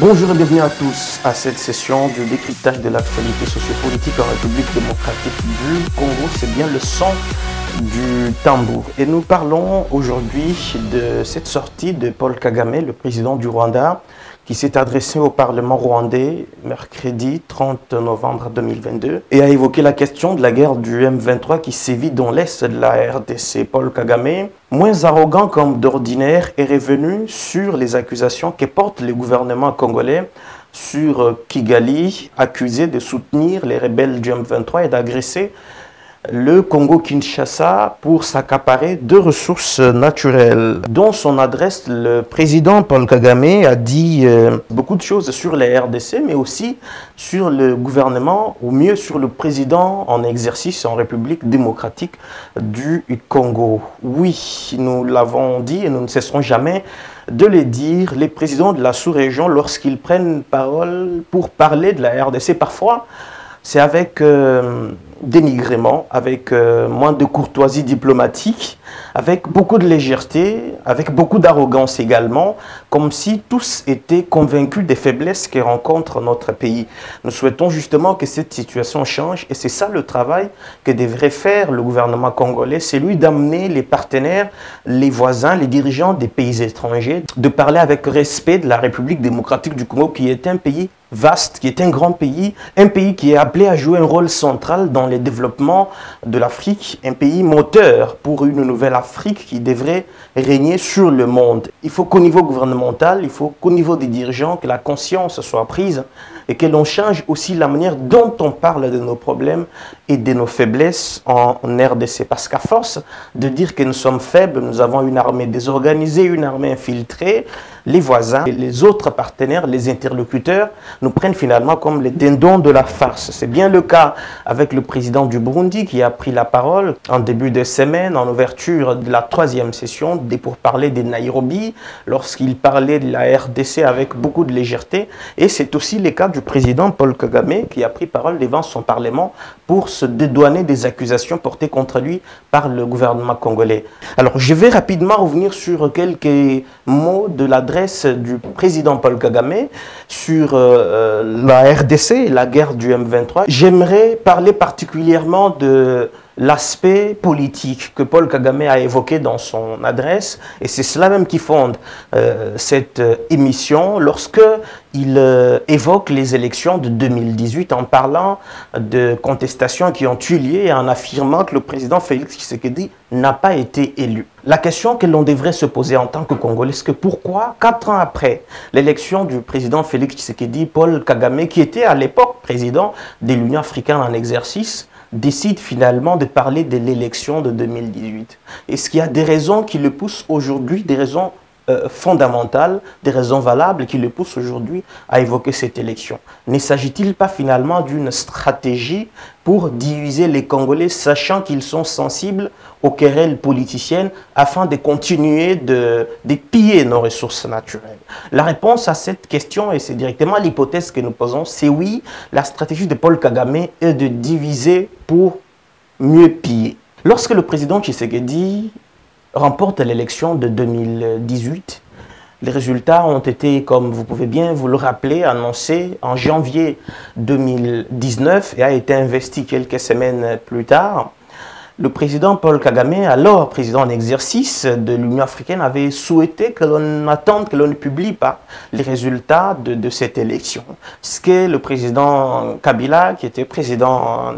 Bonjour et bienvenue à tous à cette session de décryptage de l'actualité sociopolitique en République démocratique du Congo. C'est bien le son du tambour. Et nous parlons aujourd'hui de cette sortie de Paul Kagame, le président du Rwanda, qui s'est adressé au Parlement rwandais mercredi 30 novembre 2022 et a évoqué la question de la guerre du M23 qui sévit dans l'est de la RDC. Paul Kagame, moins arrogant comme d'ordinaire, est revenu sur les accusations que porte le gouvernement congolais sur Kigali, accusé de soutenir les rebelles du M23 et d'agresser le Congo-Kinshasa pour s'accaparer de ressources naturelles. Dans son adresse, le président Paul Kagame a dit beaucoup de choses sur la RDC, mais aussi sur le gouvernement, ou mieux sur le président en exercice en République démocratique du Congo. Oui, nous l'avons dit et nous ne cesserons jamais de le dire, les présidents de la sous-région, lorsqu'ils prennent parole pour parler de la RDC, parfois, c'est avec dénigrement, avec moins de courtoisie diplomatique, avec beaucoup de légèreté, avec beaucoup d'arrogance également, comme si tous étaient convaincus des faiblesses que rencontre notre pays. Nous souhaitons justement que cette situation change et c'est ça le travail que devrait faire le gouvernement congolais, c'est lui d'amener les partenaires, les voisins, les dirigeants des pays étrangers, de parler avec respect de la République démocratique du Congo qui est un pays vaste, qui est un grand pays, un pays qui est appelé à jouer un rôle central dans le développement de l'Afrique, un pays moteur pour une nouvelle Afrique qui devrait régner sur le monde. Il faut qu'au niveau gouvernemental, il faut qu'au niveau des dirigeants, que la conscience soit prise et que l'on change aussi la manière dont on parle de nos problèmes et de nos faiblesses en RDC. Parce qu'à force de dire que nous sommes faibles, nous avons une armée désorganisée, une armée infiltrée, les voisins, les autres partenaires, les interlocuteurs nous prennent finalement comme les dindons de la farce. C'est bien le cas avec le président du Burundi qui a pris la parole en début de semaine, en ouverture de la 3e session des pourparlers de Nairobi, lorsqu'il parlait de la RDC avec beaucoup de légèreté. Et c'est aussi le cas du président Paul Kagame qui a pris parole devant son parlement pour se dédouaner des accusations portées contre lui par le gouvernement congolais. Alors je vais rapidement revenir sur quelques mots de l'adresse du président Paul Kagame sur la RDC, la guerre du M23. J'aimerais parler particulièrement de l'aspect politique que Paul Kagame a évoqué dans son adresse, et c'est cela même qui fonde cette émission lorsque il évoque les élections de 2018 en parlant de contestations qui ont eu lieu et en affirmant que le président Félix Tshisekedi n'a pas été élu. La question que l'on devrait se poser en tant que Congolais, c'est que pourquoi, 4 ans après l'élection du président Félix Tshisekedi, Paul Kagame, qui était à l'époque président de l'Union africaine en exercice, décide finalement de parler de l'élection de 2018. Est-ce qu'il y a des raisons qui le poussent aujourd'hui, des raisons fondamentales, des raisons valables qui le poussent aujourd'hui à évoquer cette élection? Ne s'agit-il pas finalement d'une stratégie pour diviser les Congolais, sachant qu'ils sont sensibles aux querelles politiciennes afin de continuer de piller nos ressources naturelles? La réponse à cette question, et c'est directement l'hypothèse que nous posons, c'est oui, la stratégie de Paul Kagame est de diviser pour mieux piller. Lorsque le président Tshisekedi remporte l'élection de 2018, les résultats ont été, comme vous pouvez bien vous le rappeler, annoncés en janvier 2019 et a été investi quelques semaines plus tard. Le président Paul Kagame, alors président en exercice de l'Union africaine, avait souhaité que l'on attende, que l'on ne publie pas les résultats de cette élection. Ce que le président Kabila, qui était président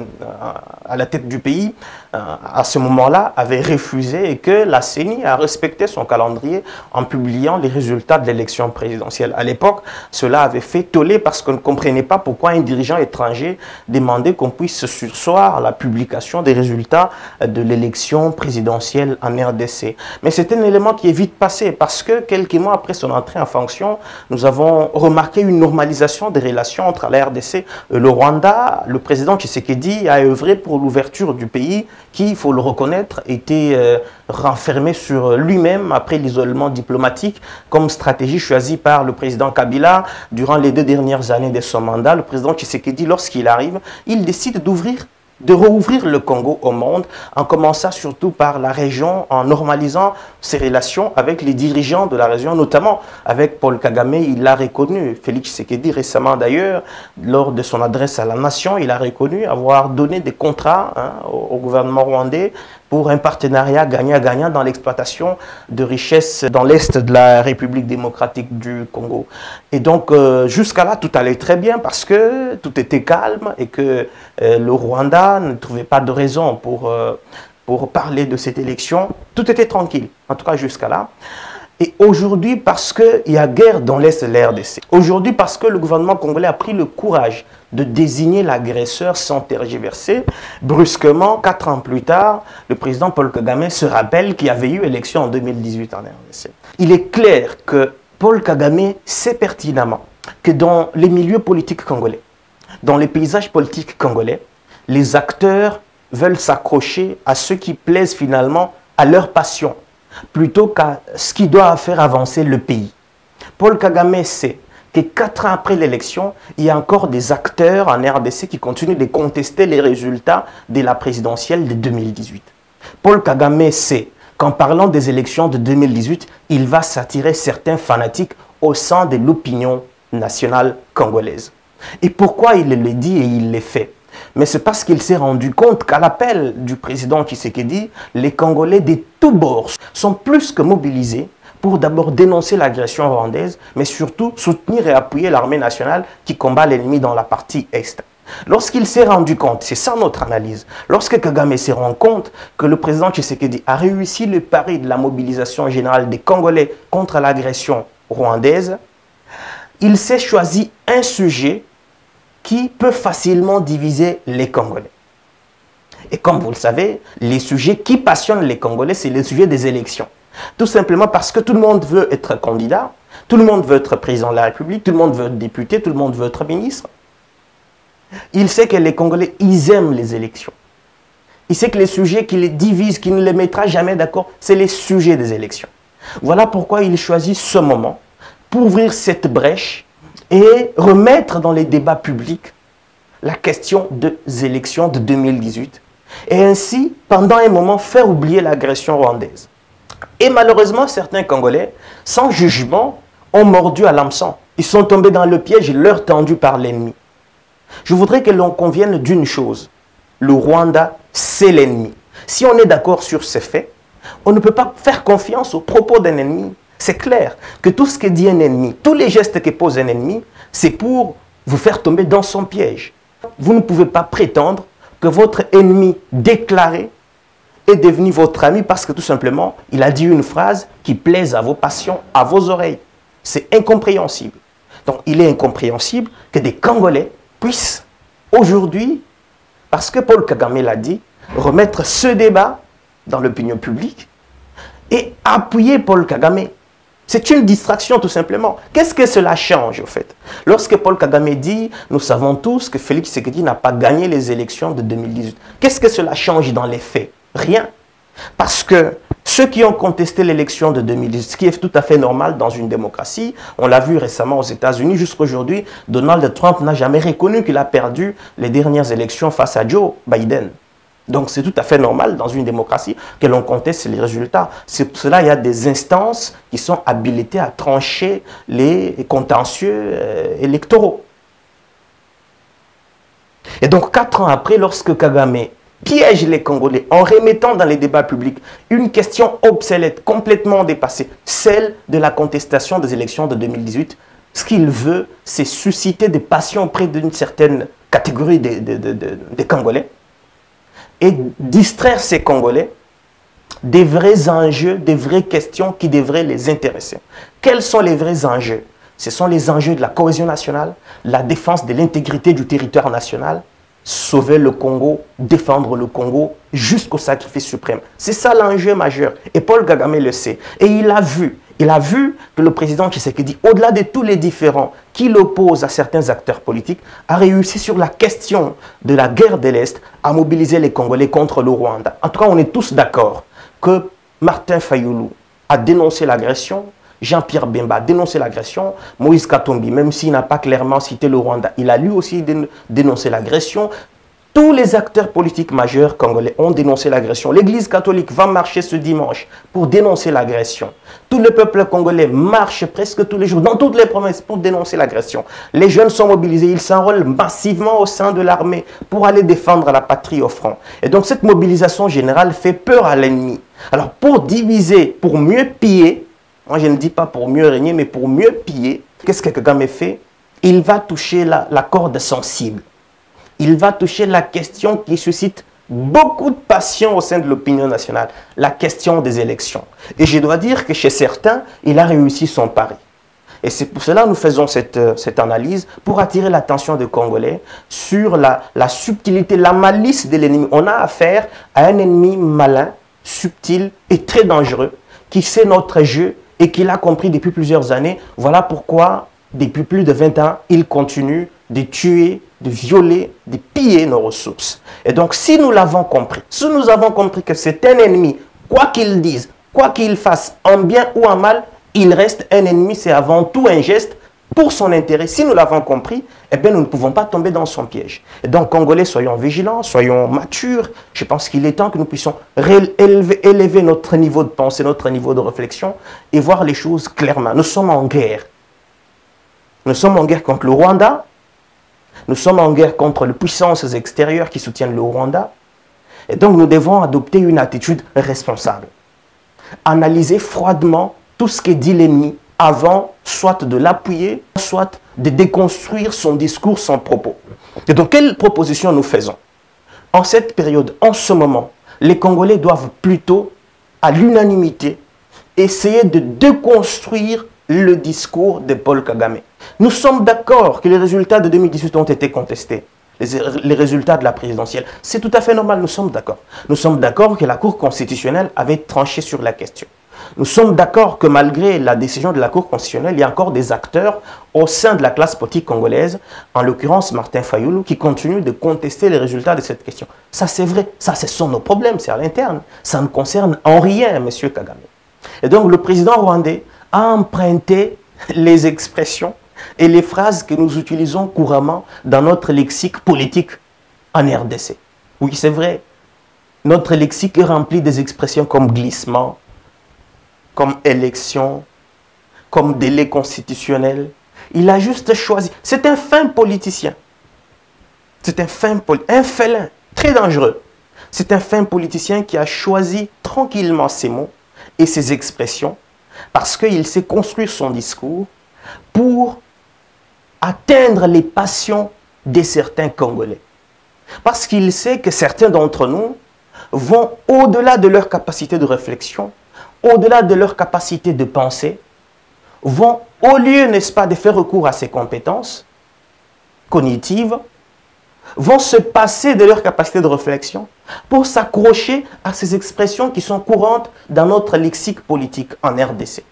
à la tête du pays, à ce moment-là, avait refusé et que la CENI a respecté son calendrier en publiant les résultats de l'élection présidentielle. À l'époque, cela avait fait toller parce qu'on ne comprenait pas pourquoi un dirigeant étranger demandait qu'on puisse surseoir à la publication des résultats de l'élection présidentielle en RDC. Mais c'est un élément qui est vite passé parce que quelques mois après son entrée en fonction, nous avons remarqué une normalisation des relations entre la RDC et le Rwanda. Le président Tshisekedi a œuvré pour l'ouverture du pays qui, il faut le reconnaître, était renfermé sur lui-même après l'isolement diplomatique comme stratégie choisie par le président Kabila durant les 2 dernières années de son mandat. Le président Tshisekedi, lorsqu'il arrive, il décide d'ouvrir de rouvrir le Congo au monde, en commençant surtout par la région, en normalisant ses relations avec les dirigeants de la région, notamment avec Paul Kagame. Il l'a reconnu, Félix Tshisekedi récemment d'ailleurs, lors de son adresse à la nation, il a reconnu avoir donné des contrats au gouvernement rwandais pour un partenariat gagnant-gagnant dans l'exploitation de richesses dans l'est de la République démocratique du Congo. Et donc, jusqu'à là, tout allait très bien parce que tout était calme et que le Rwanda ne trouvait pas de raison pour parler de cette élection. Tout était tranquille, en tout cas jusqu'à là. Et aujourd'hui, parce qu'il y a guerre dans l'Est de la RDC, aujourd'hui, parce que le gouvernement congolais a pris le courage de désigner l'agresseur sans tergiverser, brusquement, 4 ans plus tard, le président Paul Kagame se rappelle qu'il y avait eu élection en 2018 en RDC. Il est clair que Paul Kagame sait pertinemment que dans les milieux politiques congolais, dans les paysages politiques congolais, les acteurs veulent s'accrocher à ce qui plaise finalement à leur passion, plutôt qu'à ce qui doit faire avancer le pays. Paul Kagame sait que 4 ans après l'élection, il y a encore des acteurs en RDC qui continuent de contester les résultats de la présidentielle de 2018. Paul Kagame sait qu'en parlant des élections de 2018, il va s'attirer certains fanatiques au sein de l'opinion nationale congolaise. Et pourquoi il le dit et il le fait? Mais c'est parce qu'il s'est rendu compte qu'à l'appel du président Tshisekedi, les Congolais de tous bords sont plus que mobilisés pour d'abord dénoncer l'agression rwandaise, mais surtout soutenir et appuyer l'armée nationale qui combat l'ennemi dans la partie Est. Lorsqu'il s'est rendu compte, c'est ça notre analyse, lorsque Kagame s'est rendu compte que le président Tshisekedi a réussi le pari de la mobilisation générale des Congolais contre l'agression rwandaise, il s'est choisi un sujet qui peut facilement diviser les Congolais. Et comme vous le savez, les sujets qui passionnent les Congolais, c'est le sujet des élections. Tout simplement parce que tout le monde veut être candidat, tout le monde veut être président de la République, tout le monde veut être député, tout le monde veut être ministre. Il sait que les Congolais, ils aiment les élections. Il sait que les sujets qui les divisent, qui ne les mettra jamais d'accord, c'est les sujets des élections. Voilà pourquoi il choisit ce moment pour ouvrir cette brèche et remettre dans les débats publics la question des élections de 2018. Et ainsi, pendant un moment, faire oublier l'agression rwandaise. Et malheureusement, certains Congolais, sans jugement, ont mordu à l'hameçon. Ils sont tombés dans le piège leur tendu par l'ennemi. Je voudrais que l'on convienne d'une chose. Le Rwanda, c'est l'ennemi. Si on est d'accord sur ces faits, on ne peut pas faire confiance aux propos d'un ennemi. C'est clair que tout ce que dit un ennemi, tous les gestes que pose un ennemi, c'est pour vous faire tomber dans son piège. Vous ne pouvez pas prétendre que votre ennemi déclaré est devenu votre ami parce que tout simplement, il a dit une phrase qui plaise à vos passions, à vos oreilles. C'est incompréhensible. Donc, il est incompréhensible que des Congolais puissent aujourd'hui, parce que Paul Kagame l'a dit, remettre ce débat dans l'opinion publique et appuyer Paul Kagame. C'est une distraction tout simplement. Qu'est-ce que cela change au fait? Lorsque Paul Kagame dit, nous savons tous que Félix Tshisekedi n'a pas gagné les élections de 2018. Qu'est-ce que cela change dans les faits? Rien. Parce que ceux qui ont contesté l'élection de 2018, ce qui est tout à fait normal dans une démocratie, on l'a vu récemment aux États-Unis, jusqu'à aujourd'hui, Donald Trump n'a jamais reconnu qu'il a perdu les dernières élections face à Joe Biden. Donc c'est tout à fait normal dans une démocratie que l'on conteste les résultats. C'est pour cela qu'il y a des instances qui sont habilitées à trancher les contentieux électoraux. Et donc 4 ans après, lorsque Kagame piège les Congolais en remettant dans les débats publics une question obsolète, complètement dépassée, celle de la contestation des élections de 2018, ce qu'il veut, c'est susciter des passions auprès d'une certaine catégorie des Congolais et distraire ces Congolais des vrais enjeux, des vraies questions qui devraient les intéresser. Quels sont les vrais enjeux? Ce sont les enjeux de la cohésion nationale, la défense de l'intégrité du territoire national, sauver le Congo, défendre le Congo jusqu'au sacrifice suprême. C'est ça l'enjeu majeur. Et Paul Kagame le sait. Et il a vu que le président Tshisekedi, au-delà de tous les différends qui l'opposent à certains acteurs politiques, a réussi sur la question de la guerre de l'Est à mobiliser les Congolais contre le Rwanda. En tout cas, on est tous d'accord que Martin Fayulu a dénoncé l'agression, Jean-Pierre Bemba a dénoncé l'agression, Moïse Katumbi, même s'il n'a pas clairement cité le Rwanda, il a lui aussi dénoncé l'agression. Tous les acteurs politiques majeurs congolais ont dénoncé l'agression. L'Église catholique va marcher ce dimanche pour dénoncer l'agression. Tout le peuple congolais marche presque tous les jours dans toutes les provinces pour dénoncer l'agression. Les jeunes sont mobilisés, ils s'enrôlent massivement au sein de l'armée pour aller défendre la patrie au front. Et donc cette mobilisation générale fait peur à l'ennemi. Alors pour diviser, pour mieux piller, moi je ne dis pas pour mieux régner, mais pour mieux piller, qu'est-ce que Kagame fait? Il va toucher la corde sensible. Il va toucher la question qui suscite beaucoup de passion au sein de l'opinion nationale, la question des élections. Et je dois dire que chez certains, il a réussi son pari. Et c'est pour cela que nous faisons cette analyse, pour attirer l'attention des Congolais sur la subtilité, la malice de l'ennemi. On a affaire à un ennemi malin, subtil et très dangereux, qui sait notre jeu et qui l'a compris depuis plusieurs années. Voilà pourquoi, depuis plus de 20 ans, il continue de tuer, de violer, de piller nos ressources. Et donc, si nous l'avons compris, si nous avons compris que c'est un ennemi, quoi qu'il dise, quoi qu'il fasse, en bien ou en mal, il reste un ennemi, c'est avant tout un geste pour son intérêt. Si nous l'avons compris, eh bien, nous ne pouvons pas tomber dans son piège. Et donc, Congolais, soyons vigilants, soyons matures. Je pense qu'il est temps que nous puissions élever notre niveau de pensée, notre niveau de réflexion et voir les choses clairement. Nous sommes en guerre. Nous sommes en guerre contre le Rwanda. Nous sommes en guerre contre les puissances extérieures qui soutiennent le Rwanda. Et donc, nous devons adopter une attitude responsable. Analyser froidement tout ce que dit l'ennemi avant soit de l'appuyer, soit de déconstruire son discours, son propos. Et donc, quelle proposition nous faisons? En cette période, en ce moment, les Congolais doivent plutôt, à l'unanimité, essayer de déconstruire le discours de Paul Kagame. Nous sommes d'accord que les résultats de 2018 ont été contestés, les résultats de la présidentielle. C'est tout à fait normal, nous sommes d'accord. Nous sommes d'accord que la Cour constitutionnelle avait tranché sur la question. Nous sommes d'accord que malgré la décision de la Cour constitutionnelle, il y a encore des acteurs au sein de la classe politique congolaise, en l'occurrence Martin Fayoulou, qui continuent de contester les résultats de cette question. Ça c'est vrai, ça ce sont nos problèmes, c'est à l'interne. Ça ne concerne en rien M. Kagame. Et donc le président rwandais a emprunté les expressions et les phrases que nous utilisons couramment dans notre lexique politique en RDC. Oui, c'est vrai. Notre lexique est rempli des expressions comme glissement, comme élection, comme délai constitutionnel. Il a juste choisi. C'est un fin politicien. C'est un félin, très dangereux. C'est un fin politicien qui a choisi tranquillement ses mots et ses expressions parce qu'il sait construire son discours pour atteindre les passions de certains Congolais. Parce qu'il sait que certains d'entre nous vont au-delà de leur capacité de réflexion, au-delà de leur capacité de penser, vont, au lieu, n'est-ce pas, de faire recours à ces compétences cognitives, vont se passer de leur capacité de réflexion pour s'accrocher à ces expressions qui sont courantes dans notre lexique politique en RDC.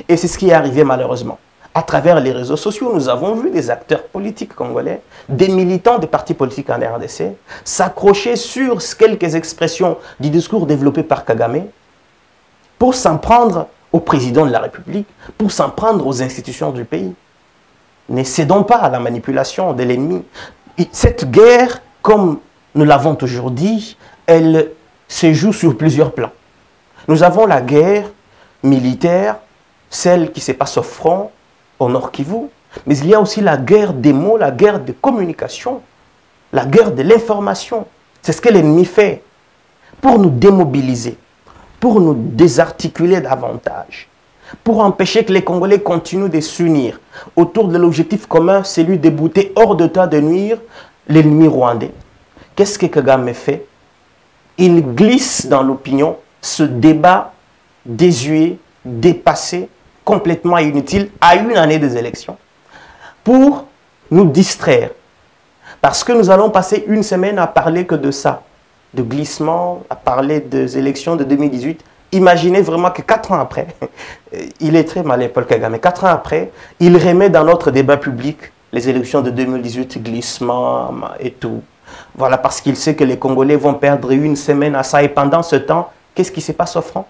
Et c'est ce qui est arrivé malheureusement. À travers les réseaux sociaux, nous avons vu des acteurs politiques congolais, des militants des partis politiques en RDC, s'accrocher sur quelques expressions du discours développé par Kagame pour s'en prendre au président de la République, pour s'en prendre aux institutions du pays. Ne cédons pas à la manipulation de l'ennemi. Cette guerre, comme nous l'avons toujours dit, elle se joue sur plusieurs plans. Nous avons la guerre militaire, celle qui se passe au front, au Nord Kivu, mais il y a aussi la guerre des mots, la guerre de communication, la guerre de l'information. C'est ce que l'ennemi fait pour nous démobiliser, pour nous désarticuler davantage, pour empêcher que les Congolais continuent de s'unir autour de l'objectif commun, celui de bouter hors d'état de nuire l'ennemi rwandais. Qu'est-ce que Kagame fait? Il glisse dans l'opinion ce débat désuet, dépassé, complètement inutile à une année des élections pour nous distraire. Parce que nous allons passer une semaine à parler que de ça, de glissement, à parler des élections de 2018. Imaginez vraiment que 4 ans après, il est très malin Paul Kagame, 4 ans après, il remet dans notre débat public les élections de 2018, glissement et tout. Voilà, parce qu'il sait que les Congolais vont perdre une semaine à ça. Et pendant ce temps, qu'est-ce qui se passe au front?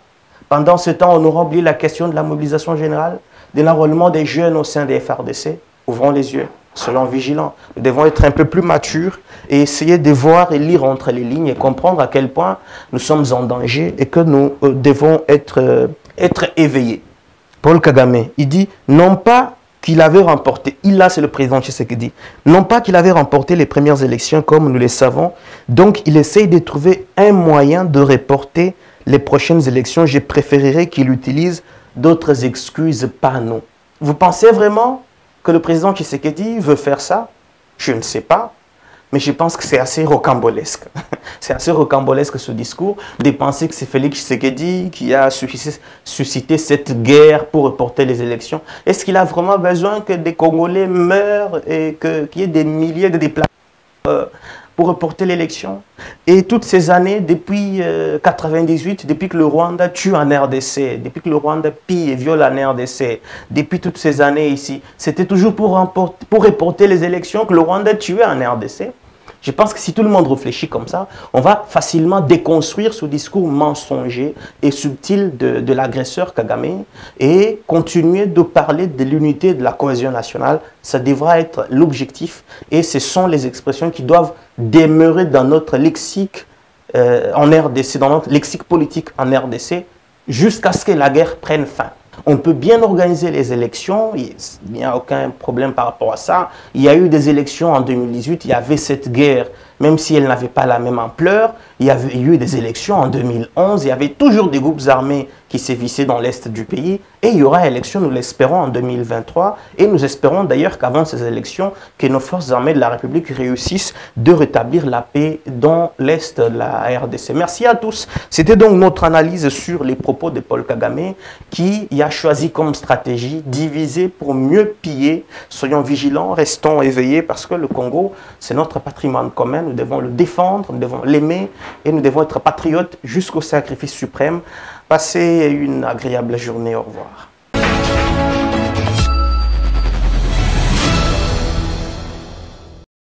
Pendant ce temps, on aura oublié la question de la mobilisation générale, de l'enrôlement des jeunes au sein des FRDC. Ouvrons les yeux. Soyons vigilants. Nous devons être un peu plus matures et essayer de voir et lire entre les lignes et comprendre à quel point nous sommes en danger et que nous devons être éveillés. Paul Kagame, il dit non pas qu'il avait remporté, c'est le président Tshisekedi, non pas qu'il avait remporté les premières élections comme nous le savons, donc il essaye de trouver un moyen de reporter les prochaines élections. Je préférerais qu'il utilise d'autres excuses par nous. Vous pensez vraiment que le président Tshisekedi veut faire ça? Je ne sais pas, mais je pense que c'est assez rocambolesque. C'est assez rocambolesque ce discours, de penser que c'est Félix Tshisekedi qui a suscité cette guerre pour reporter les élections. Est-ce qu'il a vraiment besoin que des Congolais meurent et qu'il y ait des milliers de déplacements pour reporter l'élection? Et toutes ces années, depuis 1998, depuis que le Rwanda tue en RDC, depuis que le Rwanda pille et viole en RDC, depuis toutes ces années ici, c'était toujours pour reporter les élections que le Rwanda tuait en RDC. Je pense que si tout le monde réfléchit comme ça, on va facilement déconstruire ce discours mensonger et subtil de l'agresseur Kagame et continuer de parler de l'unité et de la cohésion nationale. Ça devra être l'objectif et ce sont les expressions qui doivent demeurer dans notre lexique en RDC, dans notre lexique politique en RDC, jusqu'à ce que la guerre prenne fin. On peut bien organiser les élections, il n'y a aucun problème par rapport à ça. Il y a eu des élections en 2018, il y avait cette guerre, même si elle n'avait pas la même ampleur. Il y avait eu des élections en 2011, il y avait toujours des groupes armés qui sévissaient dans l'est du pays. Et il y aura élection, nous l'espérons, en 2023. Et nous espérons d'ailleurs qu'avant ces élections, que nos forces armées de la République réussissent de rétablir la paix dans l'est de la RDC. Merci à tous. C'était donc notre analyse sur les propos de Paul Kagame qui a choisi comme stratégie diviser pour mieux piller. Soyons vigilants, restons éveillés parce que le Congo, c'est notre patrimoine commun. Nous devons le défendre, nous devons l'aimer et nous devons être patriotes jusqu'au sacrifice suprême. Passez une agréable journée. Au revoir.